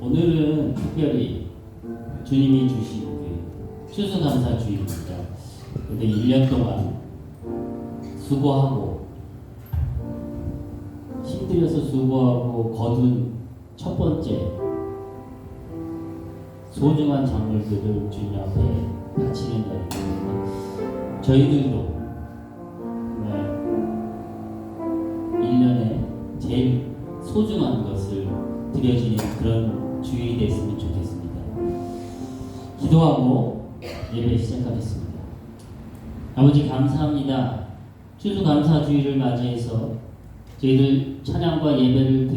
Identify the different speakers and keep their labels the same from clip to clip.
Speaker 1: 오늘은 특별히 주님이 주신 추수감사주일입니다. 근데 1년 동안 수고하고 힘들여서 수고하고 거둔 첫 번째 소중한 작물들을 주님 앞에 바치는 날입니다. 저희들도 1년에 제일 소중한 것을 드려지는 그런 주일이 됐으면 좋겠습니다. 기도하고 예배 시작하겠습니다. 아버지 감사합니다. 추수감사주일을 맞이해서 저희들 찬양과 예배를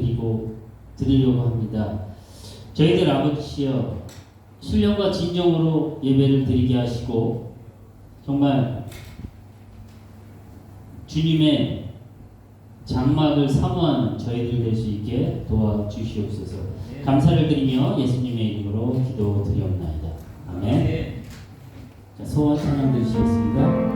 Speaker 1: 드리려고 합니다. 저희들 아버지여 신령과 진정으로 예배를 드리게 하시고 정말 주님의 장막을 사모하는 저희들 될 수 있게 도와주시옵소서. 감사를 드리며 예수님의 이름으로 기도드리옵나이다. 아멘. 자, 소원 찬양 드리시겠습니다.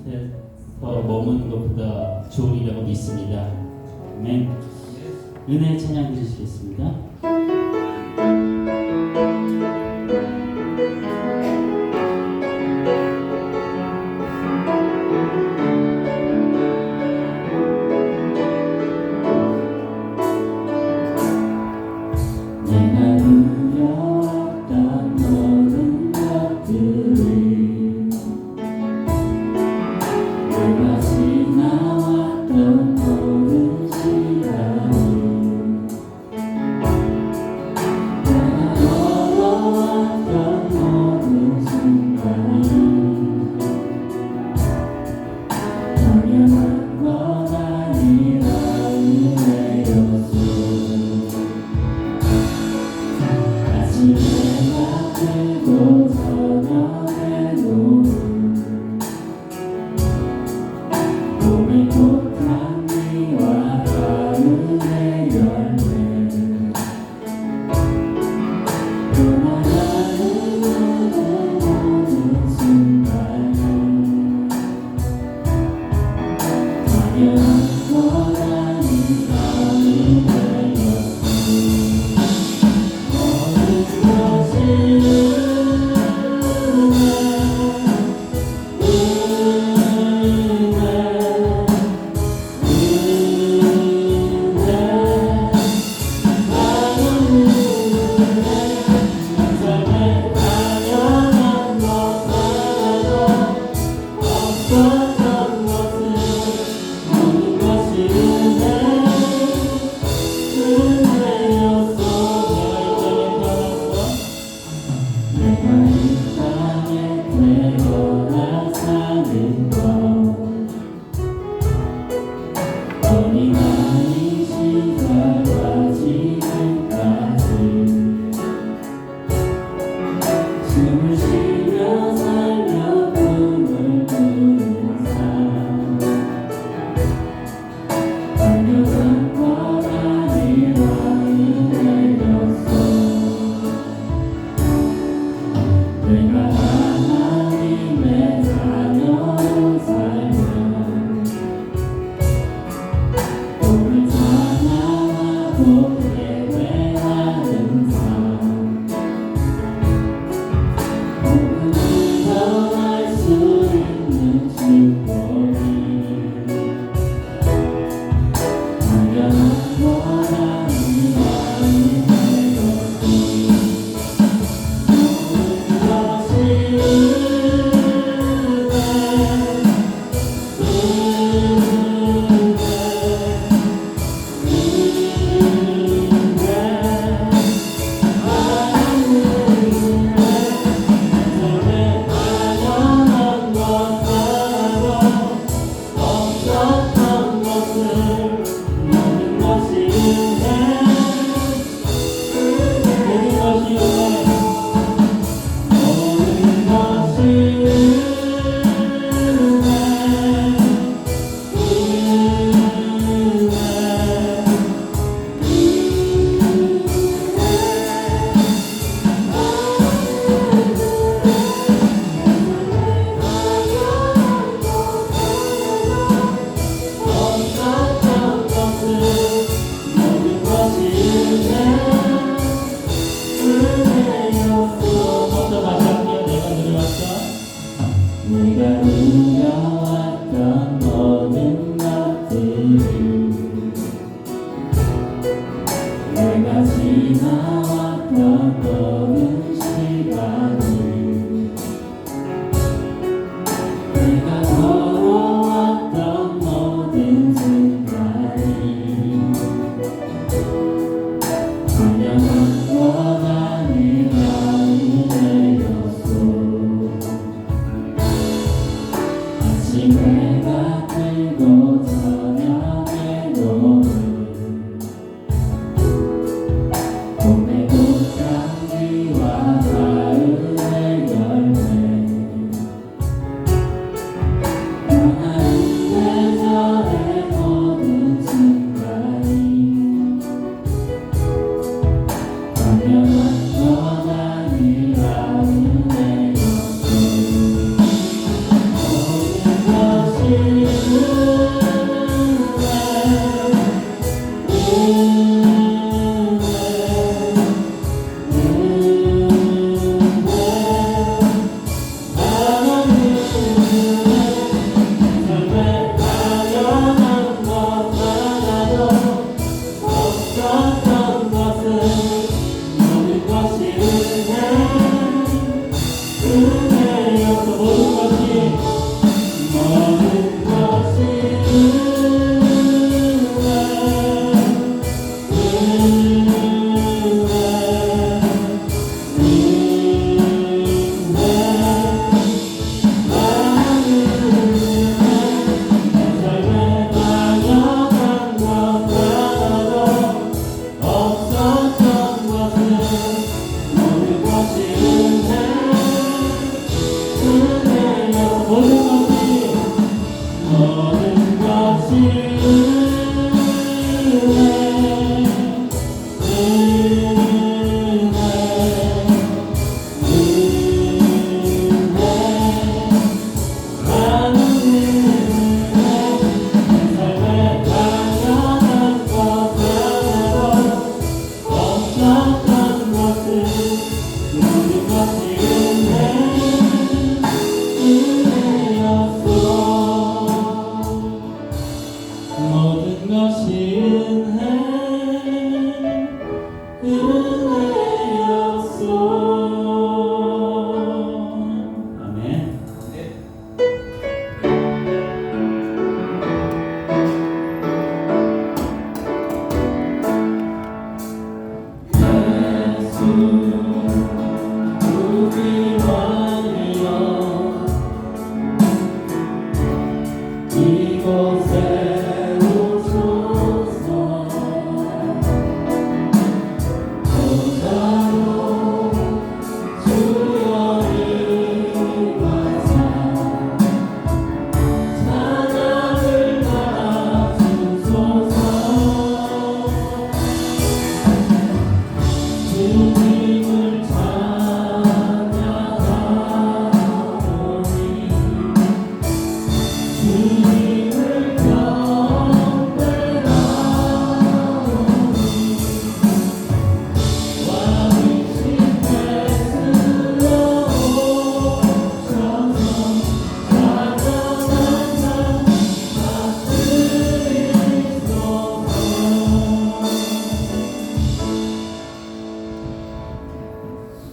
Speaker 1: 곁에서 머무는 것보다 좋으리라고 믿습니다. 아멘. 은혜 찬양 드리시겠습니다.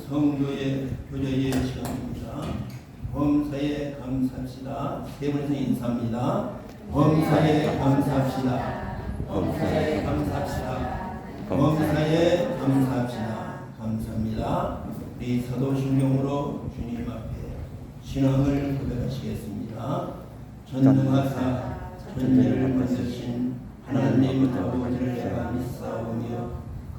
Speaker 2: 성도의 교제의 시간입니다. 범사에 감사합시다. 세 분이서 인사합니다. 범사에 감사합시다. 범사에 감사합시다. 범사에 감사합시다. 감사합니다. 우리 사도신경으로 주님 앞에 신앙을 고백하시겠습니다. 전능하사 천지를 만드신 하나님 아버지를 내가 믿사오며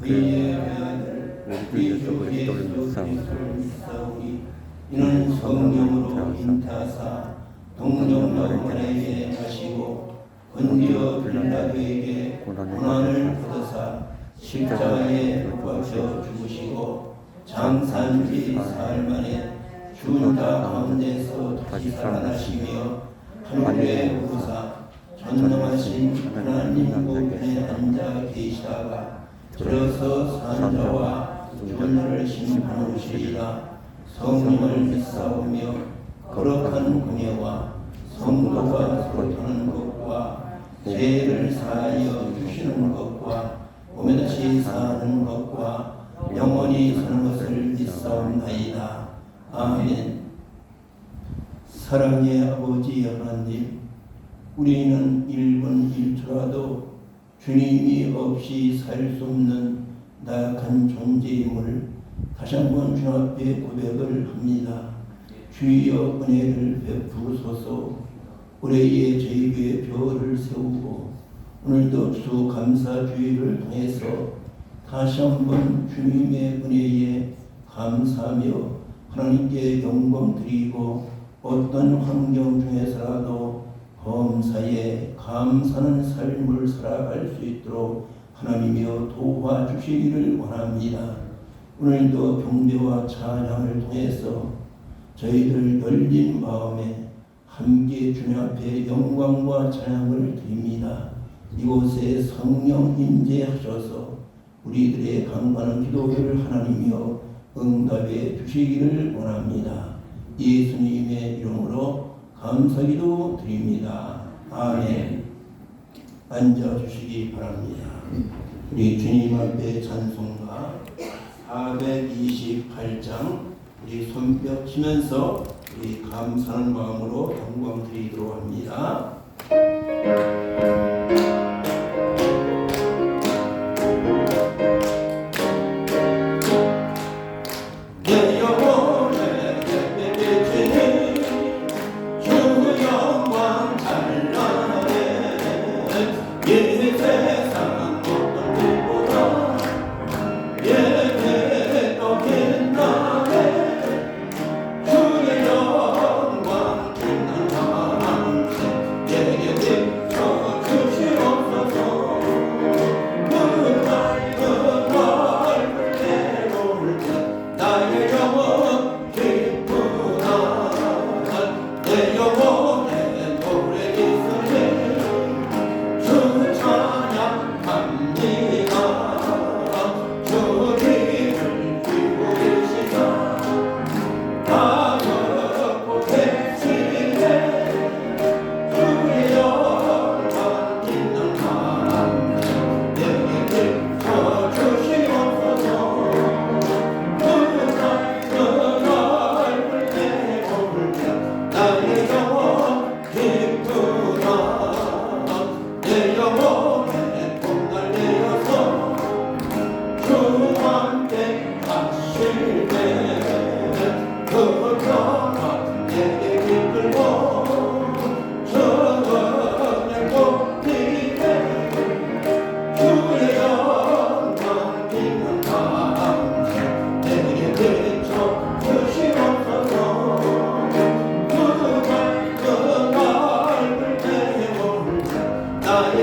Speaker 2: 그의 아들 우리 주 예수 그리스도를 믿사오니 이는 성령으로 인타하사 동정녀에게 하시고 본디오 빌라도에게 고난을 받으사 십자가에 못 박혀 죽으시고 장사한지 사흘 만에 죽은 자 가운데서 다시 살아나시며 하늘에 오르사 전능하신 하나님 우편에 앉아 계시다가 들어서 산자와 존재를 심판하시리라. 성령을 믿사오며 거룩한 공예와 성도가 소통하는 것과 죄를 사하여 주시는 것과 오면시 사는 것과 영원히 사는 것을 믿사옵나이다. 아멘. 사랑의 아버지 하나님, 우리는 1분 1초라도 주님이 없이 살 수 없는 나약한 존재임을 다시 한번 주 앞에 고백을 합니다. 주여 은혜를 베푸소서. 올해의 저희교회 벼를 세우고 오늘도 주 감사주의를 통해서 다시 한번 주님의 은혜에 감사하며 하나님께 영광 드리고 어떤 환경 중에서라도 범사에 감사하는 삶을 살아갈 수 있도록 하나님이여 도와주시기를 원합니다. 오늘도 경배와 찬양을 통해서 저희들 열린 마음에 함께 주님 앞에 영광과 찬양을 드립니다. 이곳에 성령 임재하셔서 우리들의 간구하는 기도를 하나님이여 응답해 주시기를 원합니다. 예수님의 이름으로 감사기도 드립니다. 아멘. 앉아주시기 바랍니다. 우리 주님 앞에 찬송가 428장 우리 손뼉 치면서 우리 감사하는 마음으로 영광 드리도록 합니다.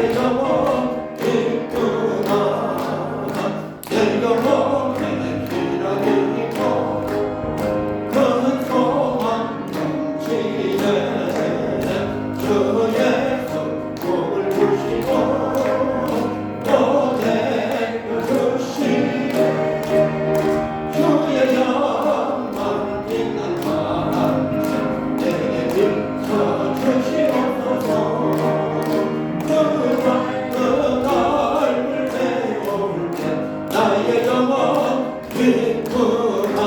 Speaker 2: 나의 영혼 기쁘다 내 영혼 내 기락이고 큰 소망 넘치네 주의 성복을 주시고 또 내려주시네 주의 영광 빛난 밤 내게 비춰주시옵소서 그 얼굴 배울 때 나의 영혼 기쁘다.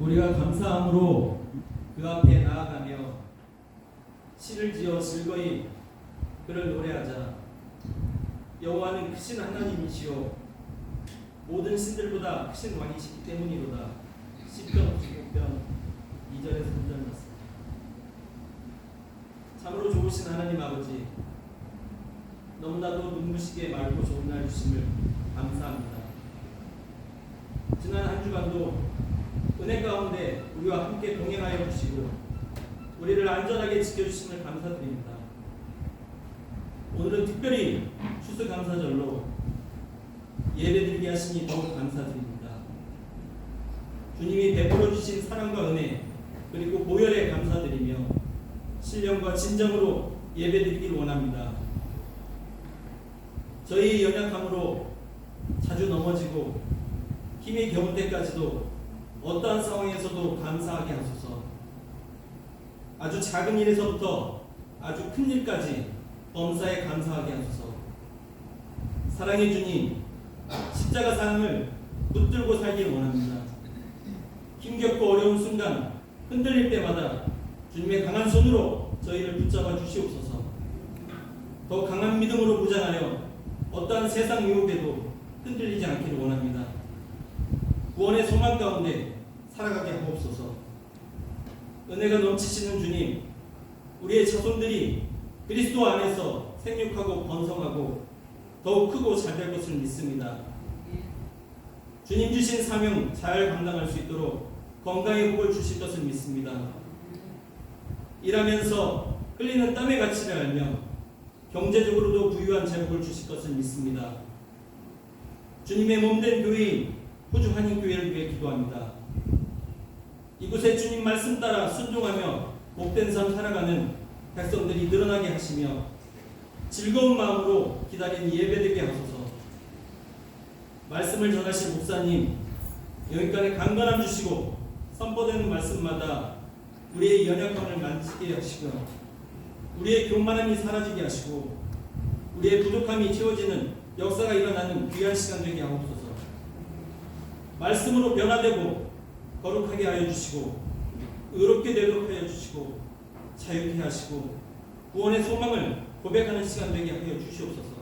Speaker 3: 우리가 감사함으로 그 앞에 나아가며 시를 지어 즐거이 그를 노래하자. 여호와는 크신 하나님이시요 모든 신들보다 크신 왕이시기 때문이로다. 시편 96편 2절에서 3절 말씀. 참으로 좋으신 하나님 아버지, 너무나도 눈부시게 맑고 좋은 날 주심을 감사합니다. 지난 한 주간도 은혜 가운데 우리와 함께 동행하여 주시고 우리를 안전하게 지켜주심을 감사드립니다. 오늘은 특별히 추수감사절로 예배드리게 하시니 더욱 감사드립니다. 주님이 베풀어 주신 사랑과 은혜 그리고 보혈에 감사드리며 신령과 진정으로 예배드리기를 원합니다. 저희 연약함으로 자주 넘어지고 힘이 겨울 때까지도 어떠한 상황에서도 감사하게 하소서. 아주 작은 일에서부터 아주 큰 일까지 범사에 감사하게 하소서. 사랑의 주님, 십자가 사랑을 붙들고 살길 원합니다. 힘겹고 어려운 순간 흔들릴 때마다 주님의 강한 손으로 저희를 붙잡아 주시옵소서. 더 강한 믿음으로 무장하여 어떠한 세상 유혹에도 흔들리지 않기를 원합니다. 구원의 소망 가운데 살아가게 하옵소서. 은혜가 넘치시는 주님, 우리의 자손들이 그리스도 안에서 생육하고 번성하고 더욱 크고 잘 될 것을 믿습니다. 주님 주신 사명 잘 감당할 수 있도록 건강의 복을 주실 것을 믿습니다. 일하면서 흘리는 땀의 가치를 알며 경제적으로도 부유한 제복을 주실 것을 믿습니다. 주님의 몸된 교회인 호주 한인교회를 위해 기도합니다. 이곳에 주님 말씀 따라 순종하며 복된 삶 살아가는 백성들이 늘어나게 하시며 즐거운 마음으로 기다리는 예배되게 하소서. 말씀을 전하실 목사님, 여기까지 강건함 주시고 선포되는 말씀마다 우리의 연약함을 만지게 하시고 우리의 교만함이 사라지게 하시고 우리의 부족함이 채워지는 역사가 일어나는 귀한 시간 되게 하옵소서. 말씀으로 변화되고 거룩하게 하여 주시고 의롭게 되도록 하여 주시고 자유케 하시고 구원의 소망을 고백하는 시간 되게 하여 주시옵소서.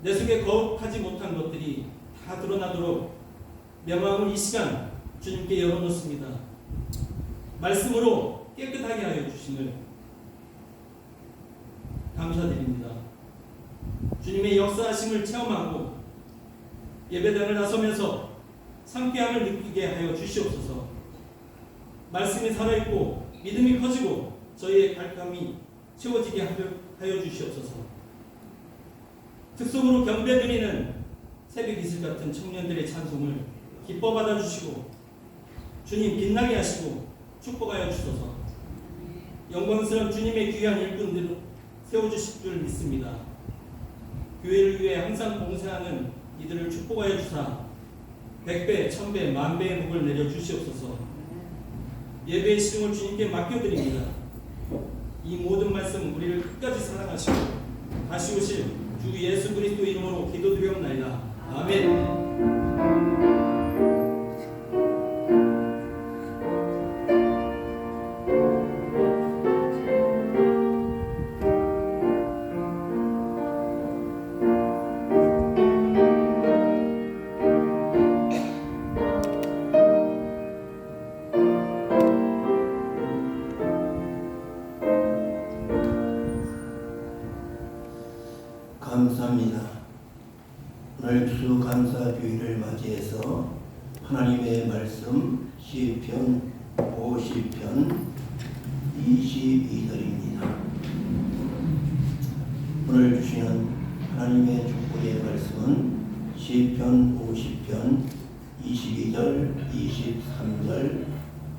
Speaker 3: 내 속에 거룩하지 못한 것들이 다 드러나도록 명함을 이 시간 주님께 열어놓습니다. 말씀으로 깨끗하게 하여 주심을 감사드립니다. 주님의 역사하심을 체험하고 예배당을 나서면서 상쾌함을 느끼게 하여 주시옵소서. 말씀이 살아있고 믿음이 커지고 저희의 갈감이 채워지게 하여 주시옵소서. 특성으로 경배드리는 새벽 이슬 같은 청년들의 찬송을 기뻐 받아주시고 주님 빛나게 하시고 축복하여 주소서. 영광스러운 주님의 귀한 일꾼들을 세워주실 줄 믿습니다. 교회를 위해 항상 봉사하는 이들을 축복하여 주사 100배, 1000배, 10,000배의 복을 내려 주시옵소서. 예배의 시중을 주님께 맡겨드립니다. 이 모든 말씀 우리를 끝까지 사랑하시고 다시 오실 주 예수 그리스도 이름으로 기도드리옵나이다. 아멘.
Speaker 2: 감사합니다. 오늘 추수감사주의를 맞이해서 하나님의 말씀 시편 50편 22절입니다. 오늘 주시는 하나님의 축복의 말씀은 시편 50편 22절, 23절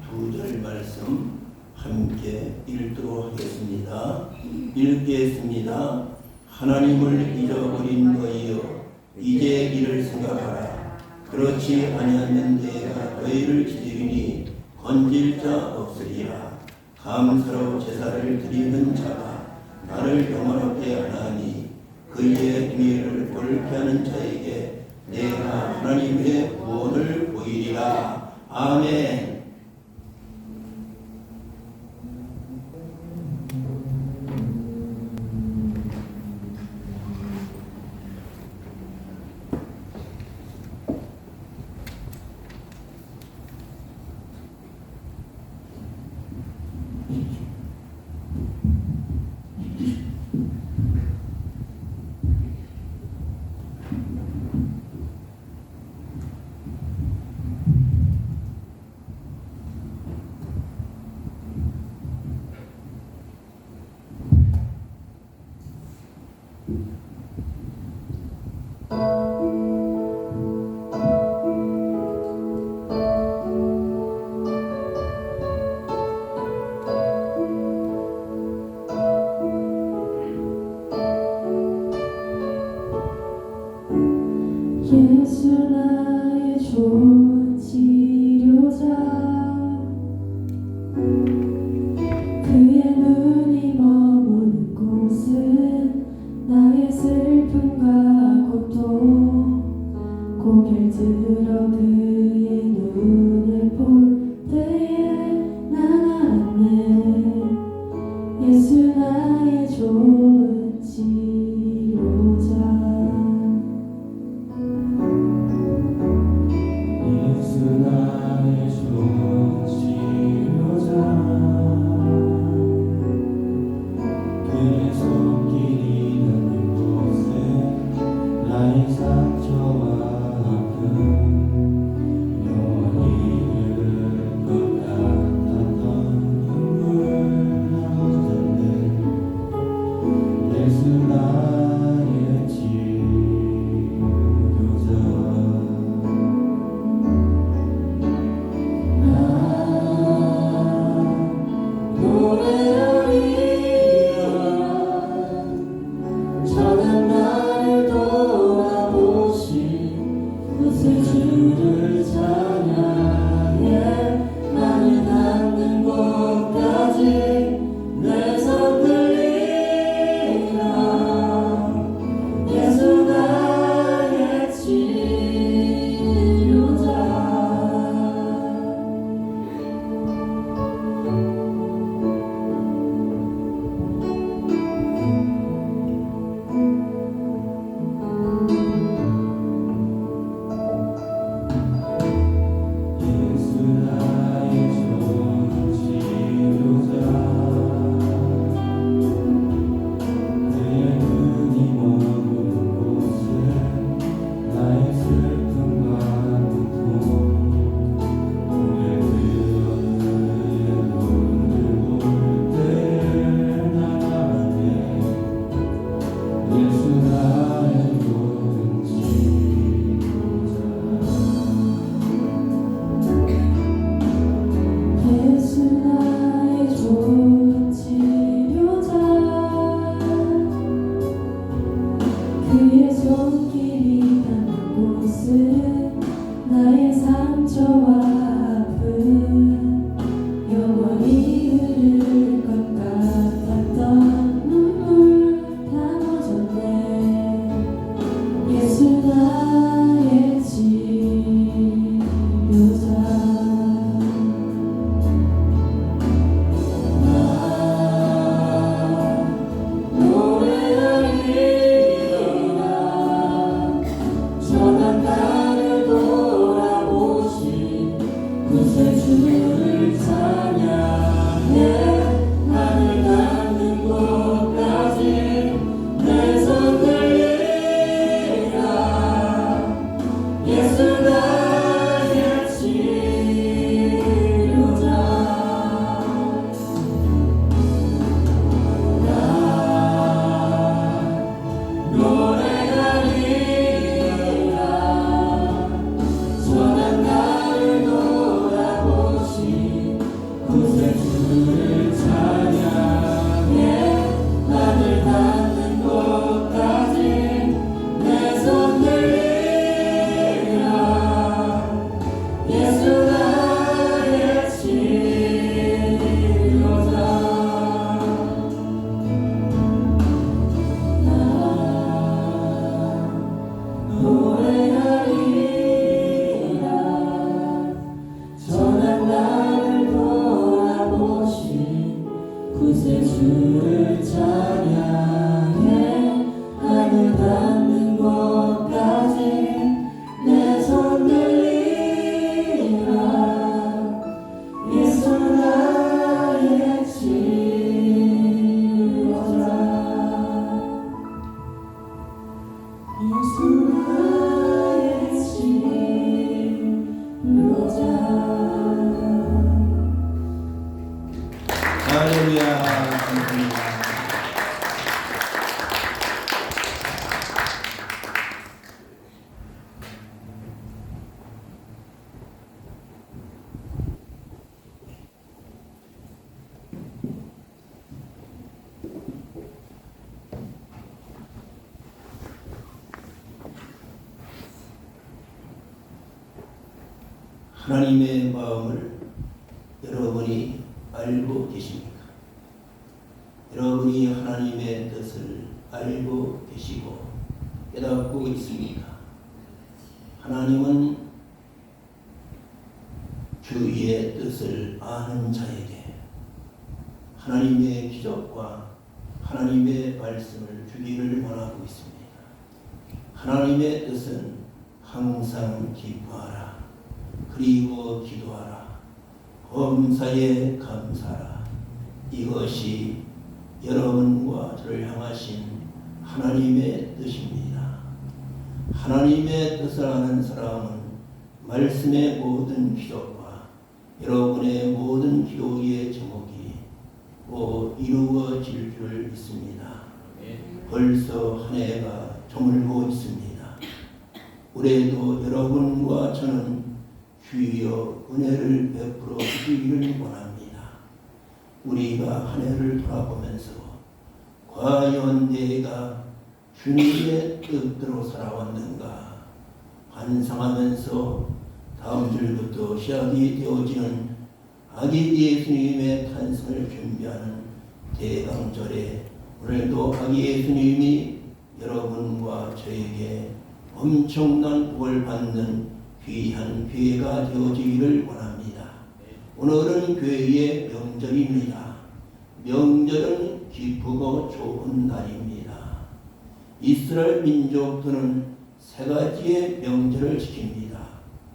Speaker 2: 두 절 말씀 함께 읽도록 하겠습니다. 읽겠습니다. 하나님을 잊어버린 너희여, 이제 이를 생각하라. 그렇지 아니하면 내가 너희를 지리니 건질 자 없으리라. 감사로 제사를 드리는 자가 나를 영화롭게 하나니 그의 행위를 옳게 하는 자에게 내가 하나님의 구원을 보이리라. 아멘.
Speaker 4: 예수 나의 좋은 치료자, 그의 눈이 머무는 곳은 나의 슬픔과 고통, 고개를 들어 그의 눈을 볼 때에 난 알았네. 예수 나의 좋은 치료자.
Speaker 5: 예수 나의 좋은 치료자, 그의 손길이 닿는 곳에 나의 상처와 아픔 영원히 잃을 것 같았던 눈물 나오던데 예수 나의 치료자. 저는 나를 돌아보신 구세 주를 찬양해 나는 닿는 곳까지 내 손 들리라. 예수 나의 치료자. 구세주를 찬양해 하늘 닿는 곳까지 내 손 들리라 예수 나의 치료자 예수 나의 치료자
Speaker 2: 할렐루야. 감사합니다. 하나님의 마음을 여러분이 알고 계십니까? 여러분이 하나님의 뜻을 알고 계시고 깨닫고 있습니까? 하나님은 주의 뜻을 아는 자에게 하나님의 기적과 하나님의 말씀을 주기를 원하고 있습니다. 하나님의 뜻은 항상 기뻐하라. 그리고 기도하라. 범사에 감사하라. 이것이 여러분과 저를 향하신 하나님의 뜻입니다. 하나님의 뜻을 아는 사람은 말씀의 모든 기도와 여러분의 모든 기도의 제목이 꼭 이루어질 줄 믿습니다. 벌써 한 해가 저물고 있습니다. 올해도 여러분과 저는 주여 은혜를 베풀어 주기를 원합니다. 우리가 한 해를 돌아보면서 과연 내가 주님의 뜻대로 살아왔는가 반성하면서 다음 주부터 시작이 되어지는 아기 예수님의 탄생을 준비하는 대강절에 오늘도 아기 예수님이 여러분과 저에게 엄청난 복을 받는 귀한 기회가 되어지기를 원합니다. 오늘은 교회의 명절입니다. 명절은 기쁘고 좋은 날입니다. 이스라엘 민족들은 세 가지의 명절을 지킵니다.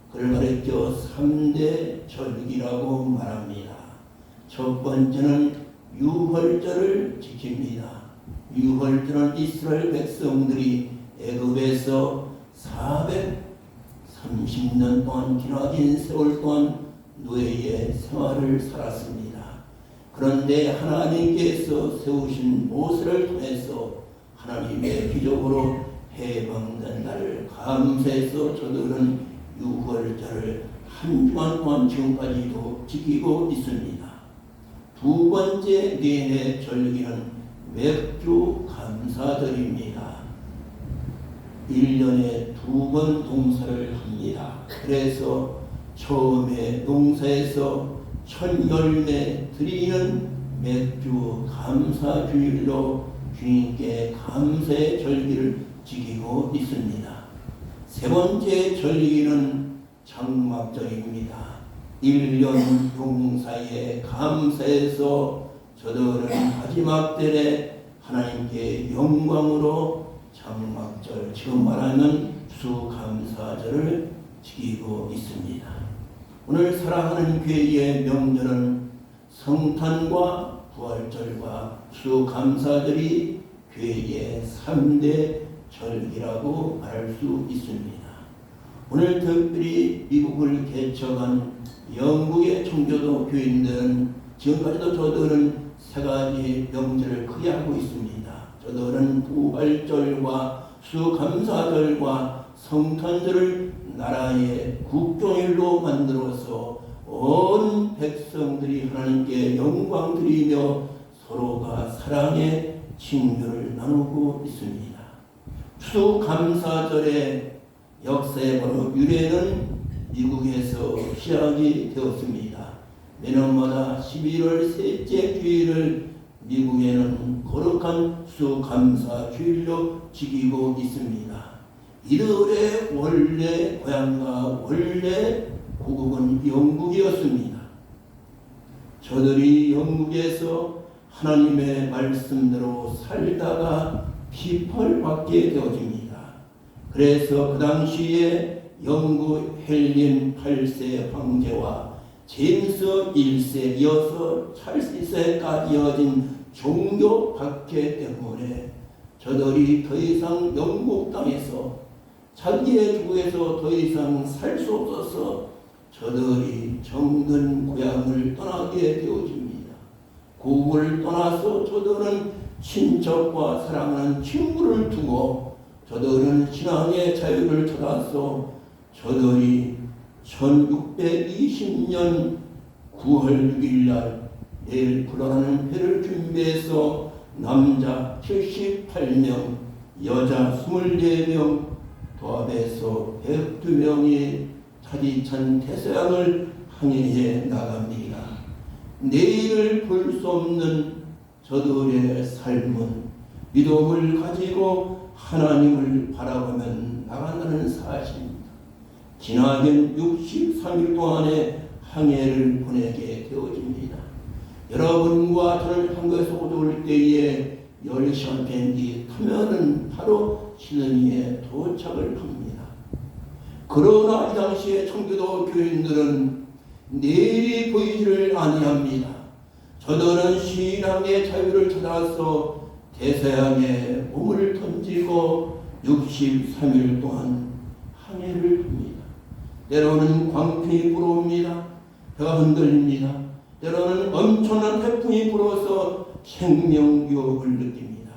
Speaker 2: 그걸 가르쳐 3대 절기라고 말합니다. 첫 번째는 유월절을 지킵니다. 유월절은 이스라엘 백성들이 애굽에서 430년 동안 기나긴 세월 동안 노예의 생활을 살았습니다. 그런데 하나님께서 세우신 모세를 통해서 하나님의 기적으로 해방된 날을 감사해서 저들은 유월절을 한 주간 동안 지금까지도 지키고 있습니다. 두 번째 내내 절기는 맥주 감사절입니다. 1년에 2번 동사를 합니다. 그래서 처음에 농사에서 첫 열매 드리는 맥주 감사주일로 주님께 감사의 절기를 지키고 있습니다. 세 번째 절기는 장막절입니다. 1년 농사에 감사해서 저들은 마지막 때에 하나님께 영광으로 장막절, 지금 말하는 수감사절을 지키고 있습니다. 오늘 사랑하는 교회의 명절은 성탄과 부활절과 수감사절이 교회의 3대 절기라고 말할 수 있습니다. 오늘 특별히 미국을 개척한 영국의 청교도 교인들은 지금까지도 저들은 세 가지 명절을 크게 하고 있습니다. 저들은 부활절과 수감사절과 성탄절을 나라의 국종일로 만들어서 온 백성들이 하나님께 영광 드리며 서로가 사랑의 친교를 나누고 있습니다. 수감사절의 역사의 바로 유래는 미국에서 시작이 되었습니다. 매년마다 11월 셋째 주일을 미국에는 거룩한 수감사주일로 지키고 있습니다. 이들의 원래 고향과 원래 고국은 영국이었습니다. 저들이 영국에서 하나님의 말씀대로 살다가 비판받게 되어집니다. 그래서 그 당시에 영국 헨리 8세 황제와 제임스 1세 이어서 찰스 1세까지 이어진 종교 박해 때문에 저들이 더 이상 영국 땅에서 자기의 주국에서 더 이상 살 수 없어서 저들이 정든 고향을 떠나게 되어집니다. 고국을 떠나서 저들은 친척과 사랑하는 친구를 두고 저들은 신앙의 자유를 찾아서 저들이 1620년 9월 6일날 내일 불어나는 배를 준비해서 남자 78명, 여자 24명, 도합해서 102명이 차디찬 태서양을 항해해 나갑니다. 내일을 볼 수 없는 저들의 삶은 믿음을 가지고 하나님을 바라보면 나간다는 사실입니다. 지나긴 63일 동안의 항해를 보내게 되어집니다. 여러분과 저를 한국에서 오올 때에 10시간 비행기 타면은 바로 시드니에 도착을 합니다. 그러나 이 당시에 청교도 교인들은 내일이 보이지를 아니합니다. 저들은 신앙의 자유를 찾아서 대서양에 몸을 던지고 63일 동안 항해를 합니다. 때로는 광풍이 불어옵니다. 배가 흔들립니다. 때로는 엄청난 태풍이 불어서 생명유혹을 느낍니다.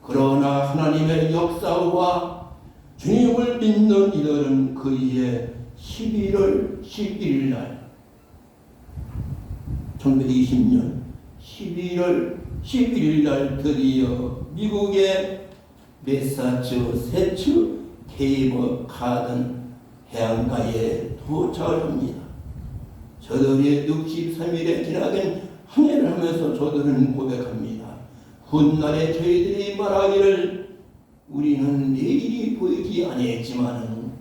Speaker 2: 그러나 하나님의 역사와 주님을 믿는 이들은 그의 11월 11일 날 1920년 11월 11일 날 드디어 미국의 매사추세츠 케이브 가든 해안가에 도착을 합니다. 저들이 63일에 지나긴 항해를 하면서 저들은 고백합니다. 훗날에 저희들이 말하기를 우리는 내일이 보이지 아니했지만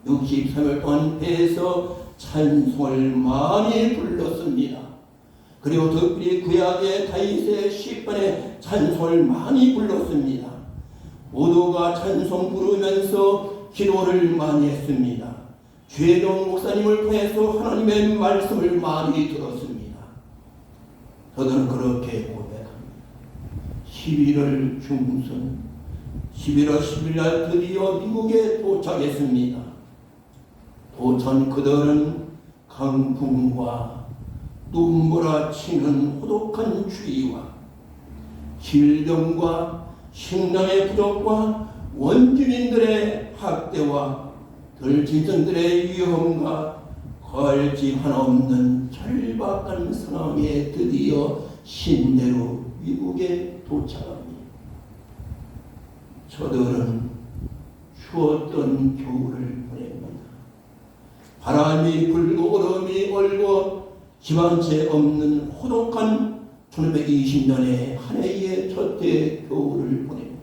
Speaker 2: 63일 동안 배에서 찬송을 많이 불렀습니다. 그리고 특별히 구약의 다윗의 시편에 찬송을 많이 불렀습니다. 모두가 찬송 부르면서 기도를 많이 했습니다. 죄동 목사님을 통해서 하나님의 말씀을 많이 들었습니다. 저들은 그렇게 고백합니다. 11월 중순 11월 10일 날 드디어 미국에 도착했습니다. 도착 그들은 강풍과 눈몰아치는 고독한 추위와 질병과 식량의 부족과 원주민들의 학대와 들짐승들의 위험과 거할지 하나 없는 절박한 상황에 드디어 신대로 미국에 도착합니다. 저들은 추웠던 겨울을 보냅니다. 바람이 불고 얼음이 얼고 기반체 없는 호독한 1920년의 한 해의 첫 해 겨울을 보냅니다.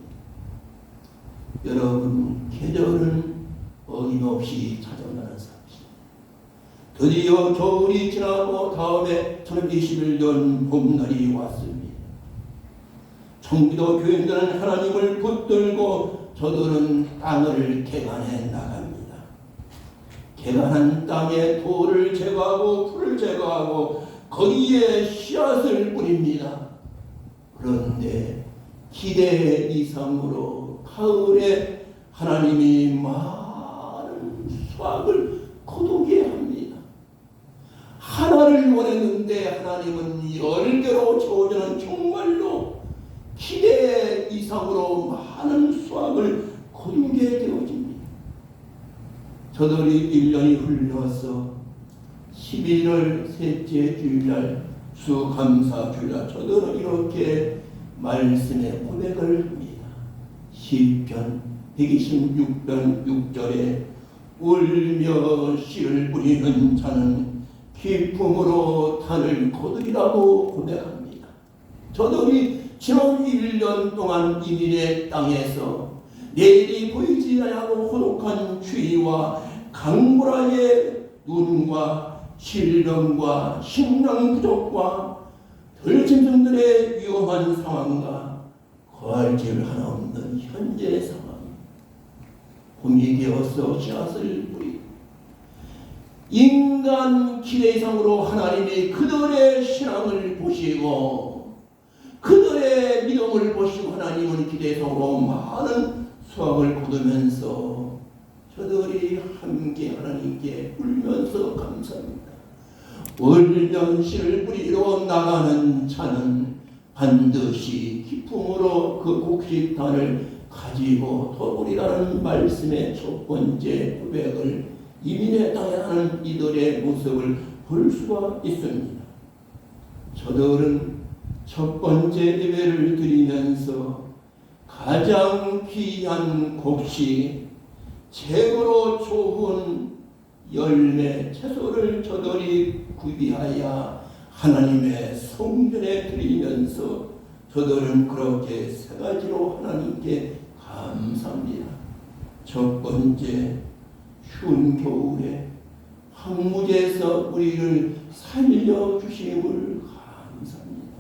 Speaker 2: 여러분, 계절은 어김없이 찾아온다는 사실. 드디어 겨울이 지나고 다음에 1921년 봄날이 왔습니다. 청기도 교인들은 하나님을 붙들고 저들은 땅을 개간해 나갑니다. 개간한 땅에 돌을 제거하고 풀을 제거하고 거기에 씨앗을 뿌립니다. 그런데 기대 이상으로 가을에 하나님이 많은 수확을 거두게 합니다. 하나를 원했는데 하나님은 10개로 채워주는 정말로 기대 이상으로 많은 수확을 거두게 되어집니다. 저들이 1년이 흘러서 11월 셋째 주일날 수감사 주일날 저들은 이렇게 말씀의 고백을 합니다. 시편 126편 6절에 울며 씨를 뿌리는 자는 기쁨으로 단을 거두리라고 고백합니다. 저들이 지난 1년 동안 이민의 땅에서 내일이 보이지 않고 호독한 추위와 강물아의 눈과 질병과 식량 부족과 들짐승들의 위험 위험한 상황과 거할 길 하나 없는 현재 상황. 봄이 되어서 씨앗을 뿌리고 인간 기대 이상으로 하나님이 그들의 신앙을 보시고 그들의 믿음을 보시고 하나님은 기대 이상으로 많은 수확을 거두면서 저들이 함께 하나님께 울면서 감사합니다. 월년씨를 뿌리러 나가는 자는 반드시 기쁨으로 그 곡식단을 가지고 더불이라는 말씀의 첫 번째 고백을 이민의 땅에 하는 이들의 모습을 볼 수가 있습니다. 저들은 첫 번째 예배를 드리면서 가장 귀한 곡식, 최고로 좋은 열매, 채소를 저들이 구비하여 하나님의 성전에 드리면서 저들은 그렇게 세 가지로 하나님께 감사합니다. 첫 번째, 추운 겨울에 황무지에서 우리를 살려주심을 감사합니다.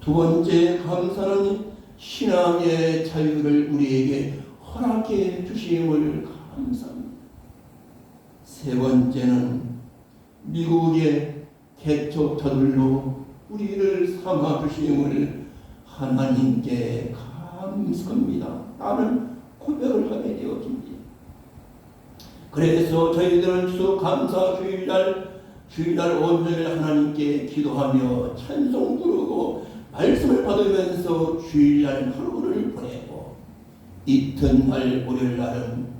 Speaker 2: 두 번째 감사는 신앙의 자유를 우리에게 허락해 주심을 감사합니다. 세 번째는 미국의 개척자들로 우리를 삼아주심을 하나님께 감사합니다. 라는 고백을 하게 되어집니다. 그래서 저희들은 추수감사 주일날 온전히 하나님께 기도하며 찬송 부르고 말씀을 받으면서 주일날 하루를 보내고 이튿날 월요일날은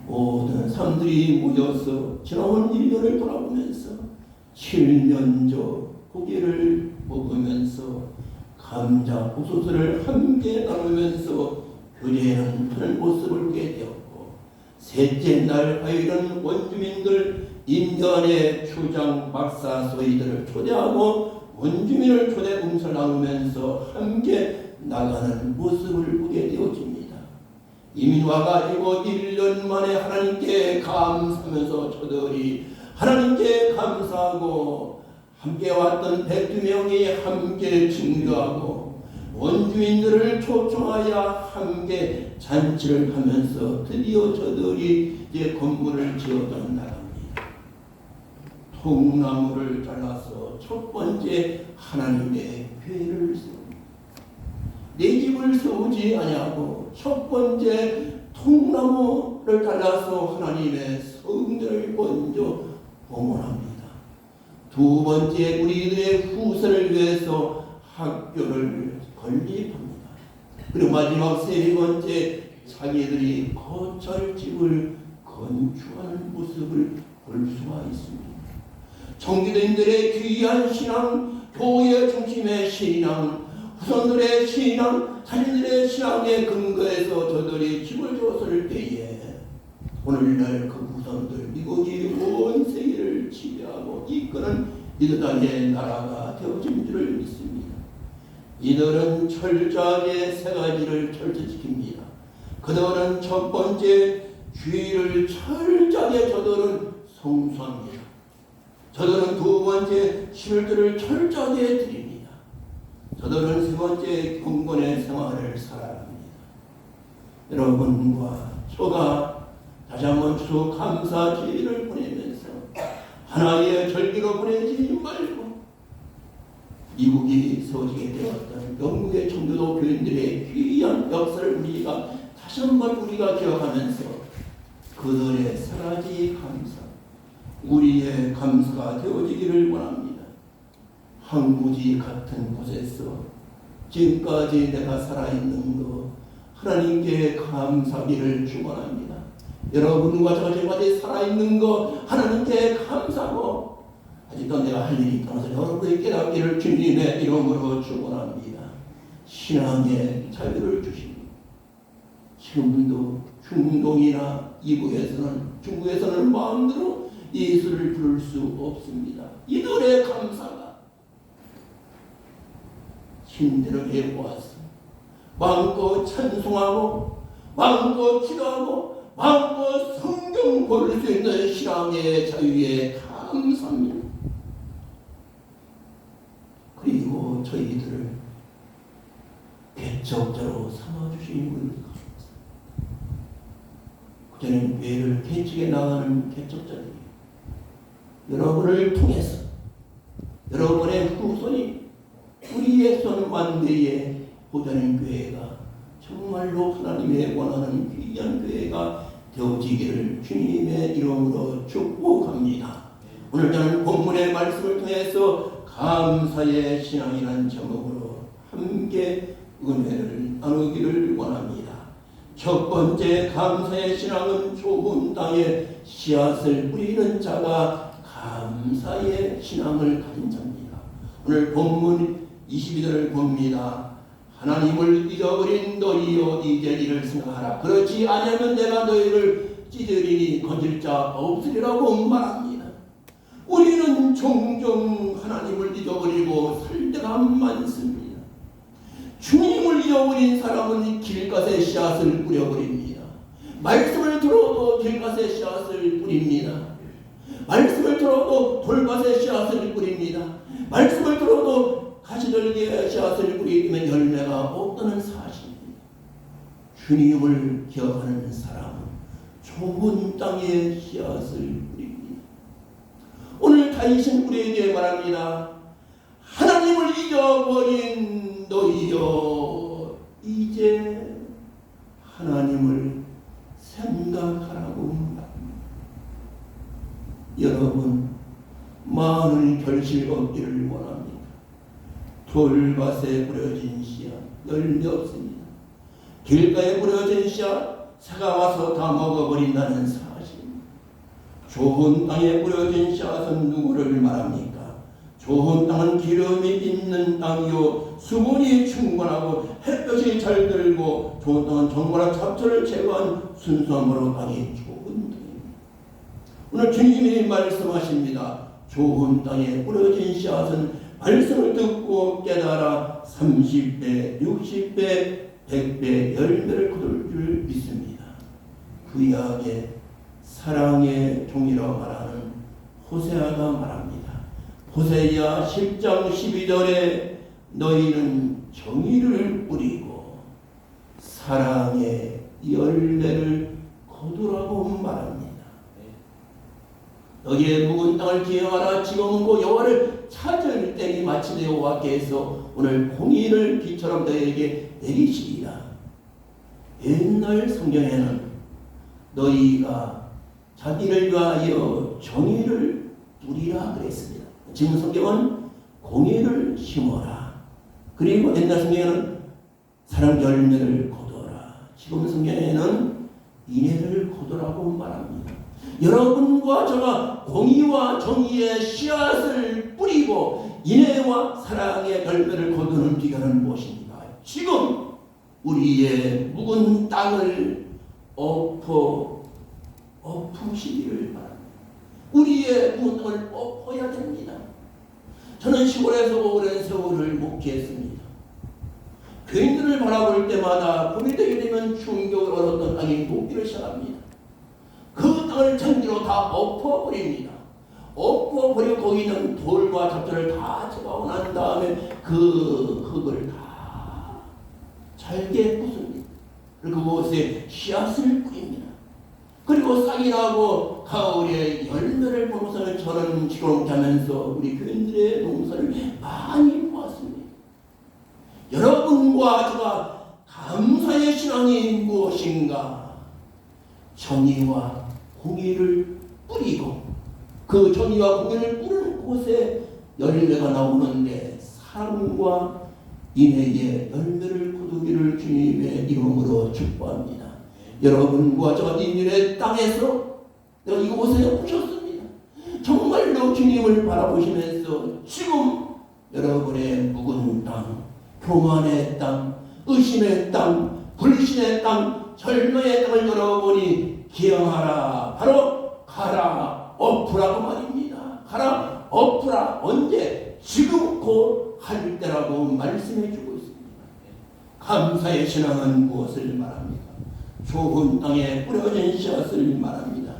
Speaker 2: 모든 사람들이 모여서 지나온 1년을 돌아보면서 7년조 고기를 먹으면서 감자, 옥수수를 함께 나누면서 교제하는 그런 모습을 보게 되었고, 셋째 날 화요일은 원주민들 인간의 초장 박사 소이들을 초대하고 원주민을 초대 음식을 나누면서 함께 나가는 모습을 보게 되어집니다. 이민화가 되고 1년 만에 하나님께 감사하면서 저들이 하나님께 감사하고 함께 왔던 102명이 함께 증거하고 원주민들을 초청하여 함께 잔치를 하면서 드디어 저들이 이제 건물을 지어져 나갑니다. 통나무를 잘라서 첫 번째 하나님의 교회를 세웁니다. 내 집을 세우지 아니하고 첫 번째 통나무를 잘라서 하나님의 성전을 먼저 봉헌합니다. 두 번째 우리들의 후세를 위해서 학교를 건립합니다. 그리고 마지막 세 번째 자기들이 거처집을 건축하는 모습을 볼 수가 있습니다. 청교도인들의 귀한 신앙, 교회 중심의 신앙, 후손들의 신앙, 자신들의 신앙에 근거해서 저들이 집을 지었을 때에 오늘날 그 후손들 미국이 온 세계를 지배하고 이끄는 이들의 나라가 되어진 줄을 믿습니다. 이들은 철저하게 세 가지를 철저시킵니다. 그들은 첫 번째 주의를 철저하게 저들은 성수합니다. 저들은 두 번째 11조를 철저하게 드립니다. 저들은 세 번째 경건의 생활을 살아갑니다. 여러분과 저가 다시 한번 추수감사 주일을 보내면서 하나의 절기로 보내지 말고 미국이 세워지게 되었던 영국의 청교도 교인들의 귀한 역사를 우리가 다시 한번 우리가 기억하면서 그들의 세 가지 감사, 우리의 감사가 되어지기를 원합니다. 황무지 같은 곳에서 지금까지 내가 살아있는 것 하나님께 감사하기를 축원합니다. 여러분과 저가 지금까지 살아있는 것 하나님께 감사하고 아직도 내가 할 일이 있다면서 여러분이 깨닫기를 주님의 이름으로 축원합니다. 신앙의 자유를 주시고 지금도 중동이나 중국에서는 마음대로 예수를 부를 수 없습니다. 이들의 감사가 힘대로 해보았어. 마음껏 찬송하고 마음껏 기도하고 마음껏 성경 고를 수 있는 신앙의 자유에 감사합니다. 그리고 또 저희들을 개척자로 삼아주시니 감사합니다. 그전엔 교회를 개척해 나가는 개척자들이 여러분을 통해서 여러분의 후손이 우리의 손만대에 보자는 교회가 정말로 하나님의 원하는 귀한 교회가 되어지기를 주님의 이름으로 축복합니다. 오늘 저는 본문의 말씀을 통해서 감사의 신앙이라는 제목으로 함께 은혜를 나누기를 원합니다. 첫 번째 감사의 신앙은 좋은 땅에 씨앗을 뿌리는 자가 감사의 신앙을 가진 자입니다. 오늘 본문 22절을 봅니다. 하나님을 잊어버린 너희여 이제 이를 생각하라. 그렇지 아니하면 내가 너희를 찢으리니 건질 자 없으리라고 말합니다. 우리는 종종 하나님을 잊어버리고 살 때가 많습니다. 주님을 잃어버린 사람은 길가에 씨앗을 뿌려버립니다. 말씀을 들어도 길가에 씨앗을 뿌립니다. 말씀을 들어도 돌밭에 씨앗을 뿌립니다. 말씀을 들어도 가시떨기에 씨앗을 뿌리면 열매가 없다는 사실입니다. 주님을 기억하는 사람은 좋은 땅에 씨앗을 뿌립니다. 오늘 다윗은 우리에게 말합니다. 하나님을 잊어버린 너희여 이제 하나님을 생각하라고 말합니다. 여러분 많은 결실 얻기를 원합니다. 돌밭에 뿌려진 씨앗 열매 없습니다. 길가에 뿌려진 씨앗 새가 와서 다 먹어버린다는 사실입니다. 좋은 땅에 뿌려진 씨앗은 누구를 말합니까? 좋은 땅은 기름이 있는 땅이요 수분이 충분하고 햇볕이 잘 들고 좋은 땅은 정갈한 잡초를 제거한 순수함으로 땅이 좋은 땅입니다. 오늘 주님이 말씀하십니다. 좋은 땅에 뿌려진 씨앗은 말씀을 듣고 깨달아 30배, 60배, 100배 열매를 거둘 줄 믿습니다. 그 이야기에 사랑의 종이라고 말하는 호세아가 말합니다. 호세아 10장 12절에 너희는 정의를 뿌리고 사랑의 열매를 거두라고 말합니다. 너희의 묵은 땅을 기억하라. 지금은 그 여호와를 찾을 때이 마치 되어 왔게 해서 오늘 공의를 비처럼 너희에게 내리시리라. 옛날 성경에는 너희가 자기를 위하여 정의를 뿌리라 그랬습니다. 지금 성경은 공의를 심어라. 그리고 옛날 성경에는 사랑 열매를 거두어라. 지금 성경에는 인애를 거두라고 말합니다. 여러분과 저가 공의와 정의의 씨앗을 뿌리고 인애와 사랑의 열매를 거두는 비결은 무엇입니까? 지금 우리의 묵은 땅을 엎으시기를 바랍니다. 우리의 묵은 땅을 엎어야 됩니다. 저는 시골에서 오랜 세월을 목회했습니다. 교인들을 바라볼 때마다 봄이 되게 되면 충격을 얻었던 땅이 녹기를 시작합니다. 그 땅을 전기로 다 엎어버립니다. 엎어버리고 거기 있는 돌과 잡초를 다 제거하고 난 다음에 그 흙을 다 잘게 부숩니다. 그리고 그곳에 씨앗을 뿌립니다. 그리고 싹이 나고 가을에 열매를 보면서 저는 지금 하면서 우리 교인들의 농사를 많이 보았습니다. 여러분과 제가 감사의 신앙이 무엇인가? 정의와 공의를 뿌리고 그 정의와 공의를 뿌리는 곳에 열매가 나오는데 사랑과 인애의 열매를 거두기를 주님의 이름으로 축복합니다. 여러분과 저가 인연의 땅에서 내가 이곳에 오셨습니다. 정말로 주님을 바라보시면서 지금 여러분의 묵은 땅, 교만의 땅, 의심의 땅, 불신의 땅, 절망의 땅을 여러분이 기억하라. 바로 가라 엎으라고 말입니다. 가라 엎으라. 언제? 지금 곧 할 때라고 말씀해 주고 있습니다. 감사의 신앙은 무엇을 말합니까? 좋은 땅에 뿌려진 씨앗을 말합니다.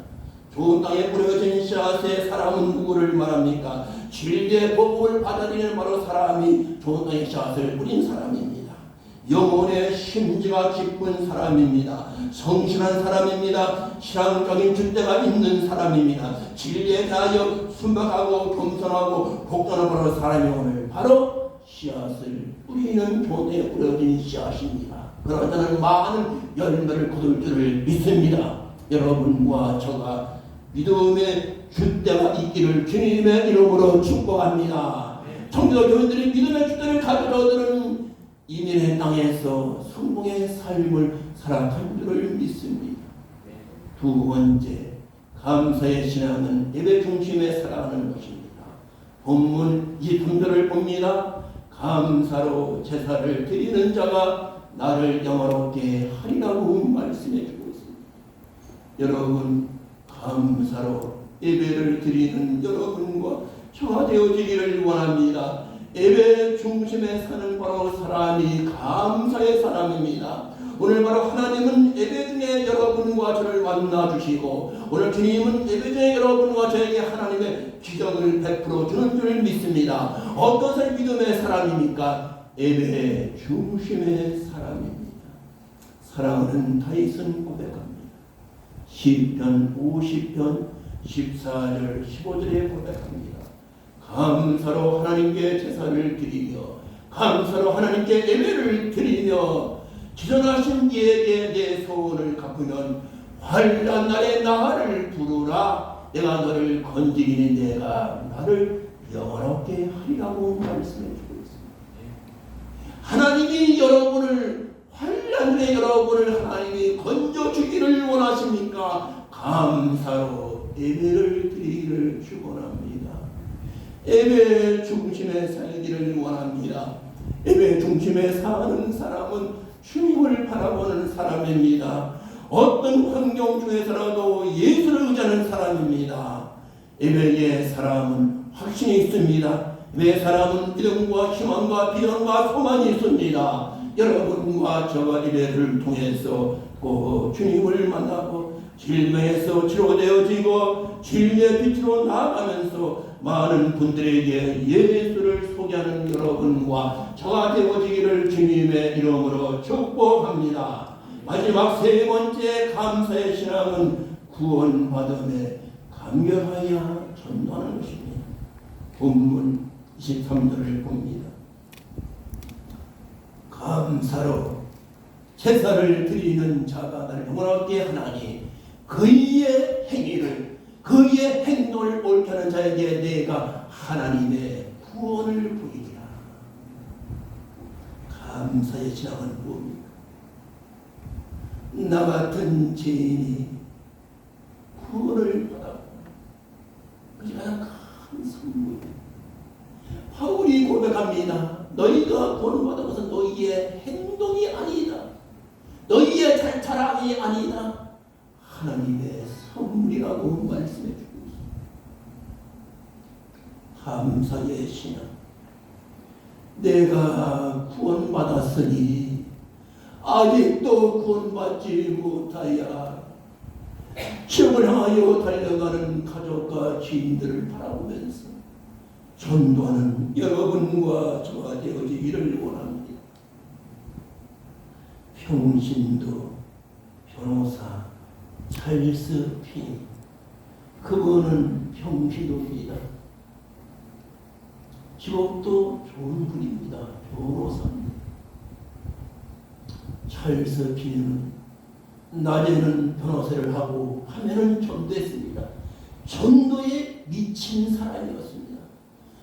Speaker 2: 좋은 땅에 뿌려진 씨앗의 사람은 누구를 말합니까? 진리의 복음을 받아들이는 바로 사람이 좋은 땅에 씨앗을 뿌린 사람입니다. 영혼의 심지가 깊은 사람입니다. 성실한 사람입니다. 신앙적인 줏대가 있는 사람입니다. 진리에 대하여 순박하고 겸손하고 복종하는 바로 사람이 오늘 바로 씨앗을 뿌리는 교대에 뿌려진 씨앗입니다. 그러나 저는 많은 열매를 거둘 줄을 믿습니다. 여러분과 저가 믿음의 줏대가 있기를 주님의 이름으로 축복합니다. 청교도 교인들이 믿음의 줏대를 가져들은 이민의 땅에서 성공의 삶을 살아갈 줄을 믿습니다. 두 번째, 감사의 신앙은 예배 중심에 살아가는 것입니다. 본문 23절을 봅니다. 감사로 제사를 드리는 자가 나를 영화롭게 하리라고 말씀해 주고 있습니다. 여러분, 감사로 예배를 드리는 여러분과 저가 되어지기를 원합니다. 예배 중심에 사는 바로 사람이 감사의 사람입니다. 오늘 바로 하나님은 예배 중에 여러분과 저를 만나주시고 오늘 주님은 예배 중에 여러분과 저에게 하나님의 기적을 베풀어 주는 줄 믿습니다. 어떤 사람이 믿음의 사람입니까? 예배 중심의 사람입니다. 사랑하는 다윗은 고백합니다. 시편 50편 14절 15절에 고백합니다. 감사로 하나님께 제사를 드리며 감사로 하나님께 예배를 드리며 지존하신 이에게 내 소원을 갚으면 환난 날에 나를 부르라. 내가 너를 건지기니 내가 나를 영원롭게 하리라고 말씀해주고 있습니다. 하나님이 여러분을 환난에 여러분을 하나님이 건져주기를 원하십니까? 감사로 예배를 드리기를 축원합니다. 예배 중심에 살기를 원합니다. 예배 중심에 사는 사람은 주님을 바라보는 사람입니다. 어떤 환경 중에서라도 예수를 의지하는 사람입니다. 예배의 사람은 확신이 있습니다. 예배의 사람은 믿음과 희망과 비전과 소망이 있습니다. 여러분과 저가 예배를 통해서 꼭 주님을 만나고 질병에서 치료되어지고 진리의 빛으로 나아가면서 많은 분들에게 예수를 소개하는 여러분과 저가 되어지기를 주님의 이름으로 축복합니다. 마지막 세 번째 감사의 신앙은 구원받음에 감격하여 전도하는 것입니다. 본문 23절을 봅니다. 감사로 제사를 드리는 자가 나를 영원하게 하나니 그의 행위를 그의 행동을 옳게 하는 자에게 내가 하나님의 구원을 보이리라. 감사의 신앙은 뭡니까? 나 같은 죄인이 구원을 받았고 그것이 가장 큰 선물입니다. 바울이 고백합니다. 너희가 구원받은 것은 너희의 행동이 아니다. 너희의 자랑이 아니다. 하나님의 선물이라고 말씀해 주고 있습니다. 감사의 신앙. 내가 구원받았으니 아직도 구원받지 못하여 지옥을 향하여 달려가는 가족과 지인들을 바라보면서 전도하는 여러분과 저가 되어지기를 원합니다. 평신도 변호사 찰스 핀, 그분은 평신도입니다. 직업도 좋은 분입니다. 변호사입니다. 찰스 핀은 낮에는 변호사를 하고 밤에는 전도했습니다. 전도에 미친 사람이었습니다.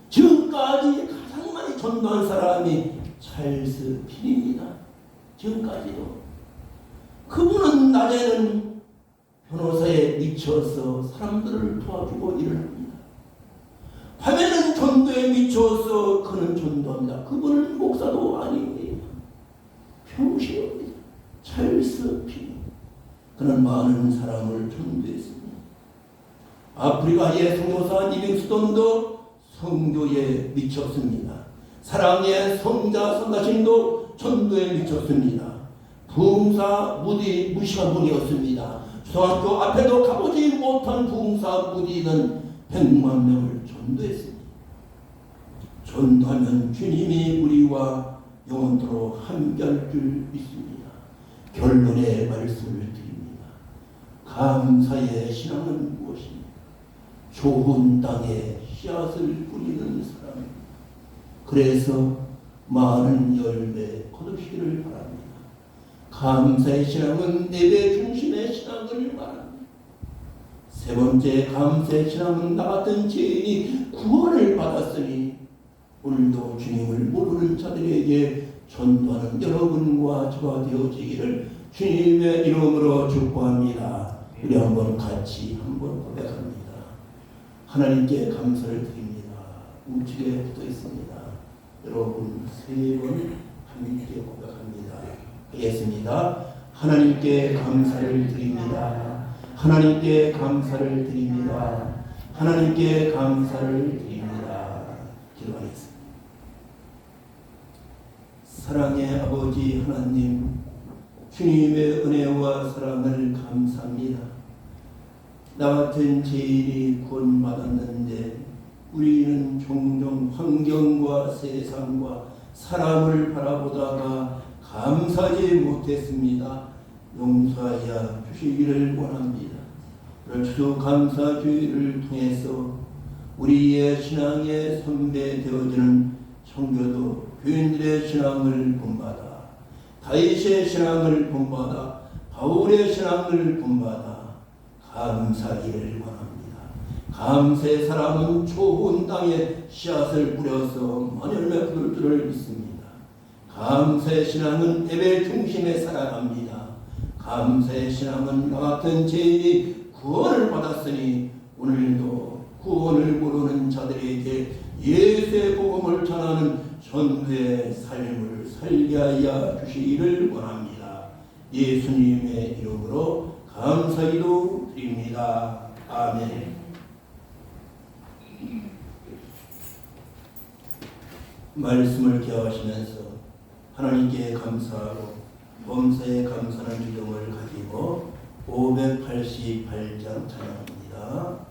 Speaker 2: 지금까지 가장 많이 전도한 사람이 찰스 핀입니다. 지금까지도. 그분은 낮에는 변호사에 미쳐서 사람들을 도와주고 일을 합니다. 밤에는 전도에 미쳐서 그는 전도합니다. 그분은 목사도 아닙니다. 평신입니다. 찰스 핀. 그는 많은 사람을 전도했습니다. 아프리카의 성교사 리빙스톤도 성교에 미쳤습니다. 사랑의 성자 성가신도 전도에 미쳤습니다. 부흥사 무디 무시한 분이었습니다. 초등학교 앞에도 가보지 못한 부흥사 무디는 100만 명을 전도했습니다. 전도하면 주님이 우리와 영원토록 함께할 줄 믿습니다. 결론의 말씀을 드립니다. 감사의 신앙은 무엇입니까? 좋은 땅에 씨앗을 뿌리는 사람입니다. 그래서 많은 열매 거두시기를 바랍니다. 감사의 신앙은 예배 중심의 신앙을 말합니다. 세 번째, 감사의 신앙은 나 같은 죄인이 구원을 받았으니 오늘도 주님을 모르는 자들에게 전도하는 여러분과 저가 되어지기를 주님의 이름으로 축복합니다. 우리 한번 같이 한번 고백합니다. 하나님께 감사를 드립니다. 우측에 붙어 있습니다. 여러분 세 번 하나님께 고백합니다. 하겠습니다. 하나님께 감사를 드립니다. 하나님께 감사를 드립니다. 하나님께 감사를 드립니다. 기도하겠습니다. 사랑의 아버지 하나님, 주님의 은혜와 사랑을 감사합니다. 나 같은 죄인이 구원받았는데 우리는 종종 환경과 세상과 사람을 바라보다가 감사하지 못했습니다. 용서하여 주시기를 원합니다. 주도 감사주의를 통해서 우리의 신앙의 선배 되어지는 청교도 교인들의 신앙을 본받아 다윗의 신앙을 본받아 바울의 신앙을 본받아 감사하기를 원합니다. 감사의 사람은 좋은 땅에 씨앗을 뿌려서 만열매 거둘 줄을 믿습니다. 감사의 신앙은 예배 중심에 살아갑니다. 감사의 신앙은 나 같은 죄인이 구원을 받았으니 오늘도 구원을 모르는 자들에게 예수의 복음을 전하는 전도의 삶을 살게 하여 주시기를 원합니다. 예수님의 이름으로 감사기도 드립니다. 아멘. 말씀을 기억하시면서 하나님께 감사하고 범사에 감사하는 기도를 가지고 588장 찬양합니다.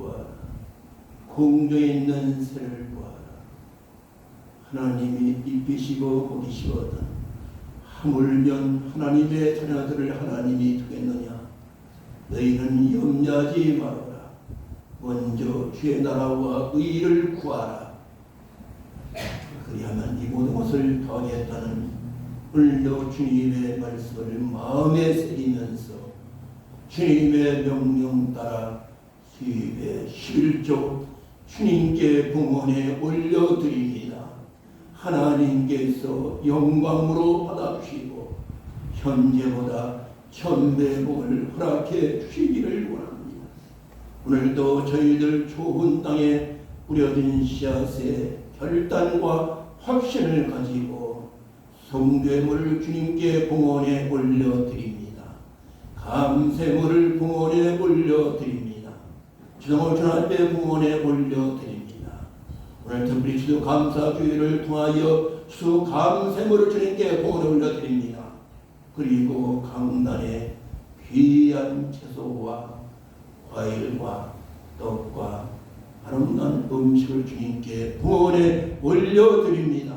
Speaker 2: 보아라. 공중에 있는 새를 보아라. 하나님이 입히시고 먹이시거든 하물며 하나님의 자녀들을 하나님이 두겠느냐. 너희는 염려하지 말아라. 먼저 주의 나라와 의를 구하라. 그리하면 이 모든 것을 더하겠다는 오늘도 주님의 말씀을 마음에 새기면서 주님의 명령 따라 수입의 11조 주님께 봉헌에 올려드립니다. 하나님께서 영광으로 받아주시고 현재보다 천배복을 허락해 주시기를 원합니다. 오늘도 저희들 좋은 땅에 뿌려진 씨앗의 결단과 확신을 가지고 성괴물을 주님께 봉헌에 올려드립니다. 감세물을 봉헌에 올려드립니다. 주동을 주님께 봉헌에 올려드립니다. 오늘 특별히 수감사주의를 통하여 수감세물을 주님께 봉헌에 올려드립니다. 그리고 강단에 귀한 채소와 과일과 떡과 아름다운 음식을 주님께 봉헌에 올려드립니다.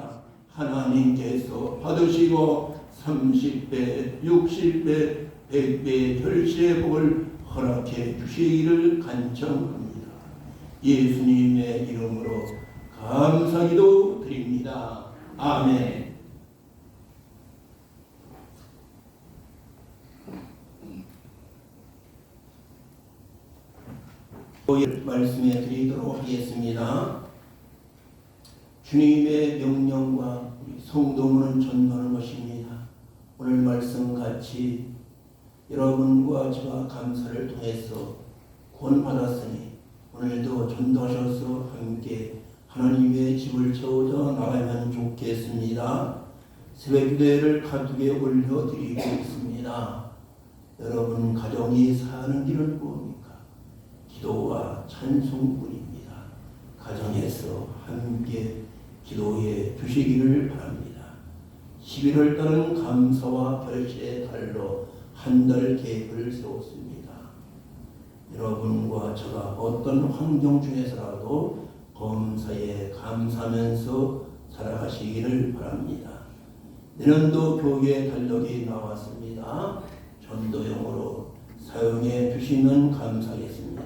Speaker 2: 하나님께서 받으시고 30배, 60배, 100배 결실의 복을 허락해 주시기를 간청합니다. 예수님의 이름으로 감사기도 드립니다. 아멘. 말씀해 드리도록 하겠습니다. 주님의 명령과 우리 성도문은 전도하는 것입니다. 오늘 말씀같이 여러분과 저와 감사를 통해서 구원받았으니 오늘도 전도하셔서 함께 하나님의 집을 채워져 나가면 좋겠습니다. 새벽기도회를 가족에 올려드리고 있습니다. 여러분 가정이 사는 길은 뭡니까? 기도와 찬송뿐입니다. 가정에서 함께 기도해 주시기를 바랍니다. 11월 달은 감사와 결실의 달로 한 달 계획을 세웠습니다. 여러분과 저가 어떤 환경 중에서라도 범사에 감사하면서 살아가시기를 바랍니다. 내년도 교회 달력이 나왔습니다. 전도용으로 사용해 주시면 감사하겠습니다.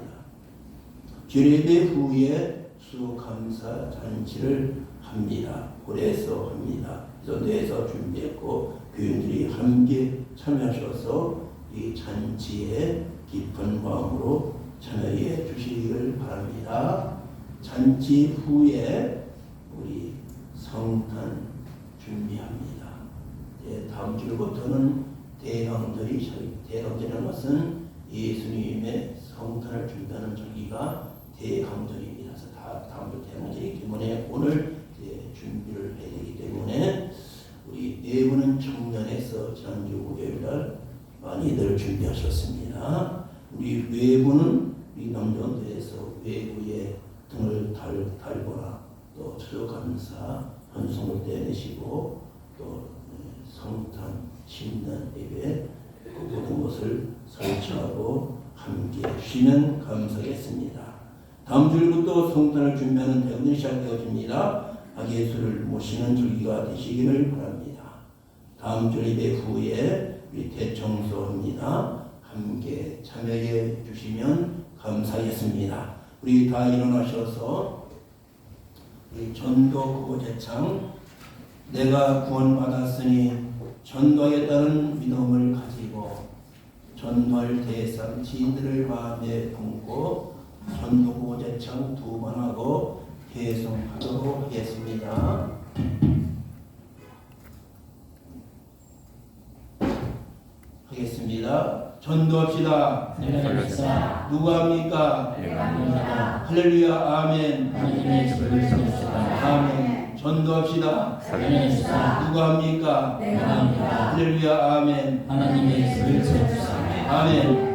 Speaker 2: 주례배 후에 수감사 잔치를 합니다. 올해서 합니다. 전도에서 준비했고 교인들이 함께 참여하셔서 이 잔치에 깊은 마음으로 참여해 주시기를 바랍니다. 잔치 후에 우리 성탄 준비합니다. 다음 주부터는 대강절이 대강절이라는 것은 예수님의 성탄을 준비하는 절기가 대강절입니다. 그래서 다음 주 대강절이기 때문에 오늘 준비를 해야 되기 때문에 우리 내부는 청년에서 지난주 목요일날 많이들 준비하셨습니다. 우리 외부는 우리 남정도에서 외부에 등을 달거나 또 추수감사 헌송을 떼내시고 또 성탄 신년 예배 모든 것을 설치하고 함께 해주시면 감사하겠습니다. 다음 주부터 성탄을 준비하는 대원이 시작되어집니다. 악예수를 모시는 절기가 되시기를 바랍니다. 다음 주 예배 후에 우리 대청소합니다. 함께 참여해 주시면 감사하겠습니다. 우리 다 일어나셔서 우리 전도 구호제창 내가 구원받았으니 전도하겠다는 믿음을 가지고 전도할 대상 지인들을 마음에 품고 전도 구호제창 2번 하고 계속하도록 하겠습니다. 전도합시다. 누가 합니까? 할렐루야. 아멘. 아멘. 전도합시다. 누가 합니까? 할렐루야. 아멘. 아멘.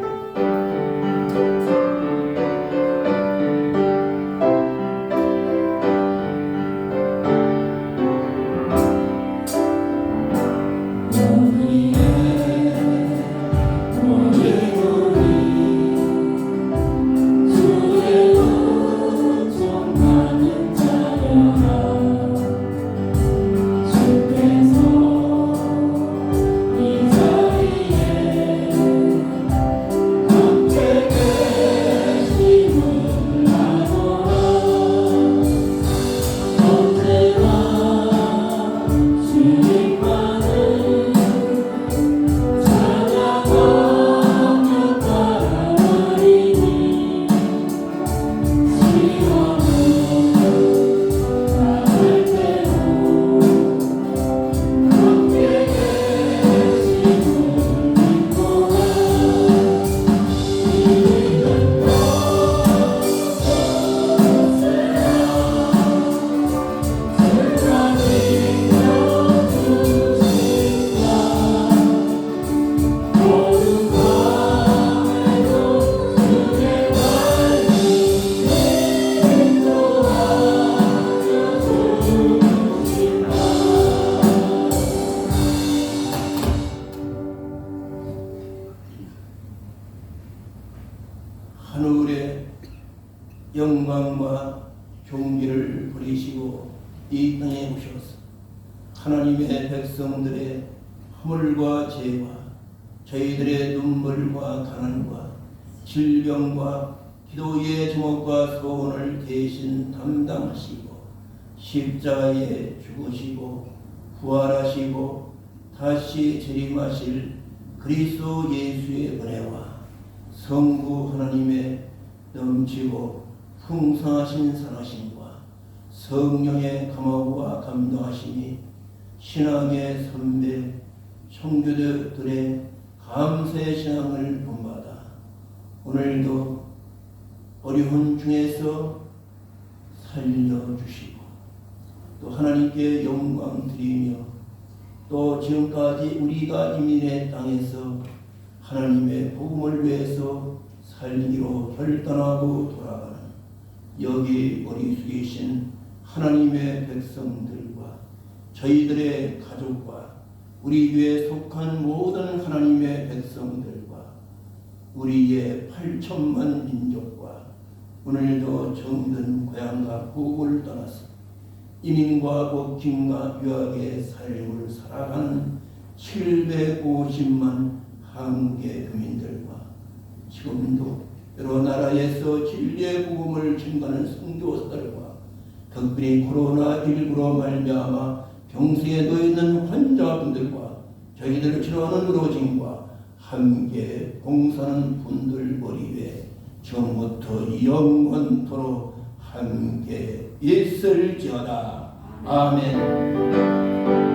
Speaker 5: 주의
Speaker 2: 영광과 존귀를 버리시고 이 땅에 오셔서 하나님의 백성들의 허물과 죄와 저희들의 눈물과 가난과 질병과 기도의 제목과 소원을 대신 담당하시고 십자가에 죽으시고 부활하시고 다시 재림하실 그리스도 예수의 은혜와 성부 하나님의 넘치고 풍성하신 선하심과 성령의 감화와 감동하심이 신앙의 선배 청교도들의 감사의 신앙을 본받아 오늘도 어려운 중에서 살려주시고 또 하나님께 영광 드리며 또 지금까지 우리가 이민의 땅에서 하나님의 복음을 위해서 살기로 결단하고 돌아가는 여기 머리 숙이신 하나님의 백성들과 저희들의 가족과 우리 교회에 속한 모든 하나님의 백성들과 우리의 8천만 민족과 오늘도 정든 고향과 고국을 떠나서 이민과 국힘과 유학의 삶을 살아가는 750만 한국의 교민들과 지금도 여러 나라에서 진리의 복음을 전하는 선교사들과 특별히 코로나19로 말미암아 병세에 놓여있는 환자분들과 저희들을 치료하는 의료진과 함께 봉사하는 분들 머리 위에 지금부터 영원토록 함께 있을지어다. 아멘.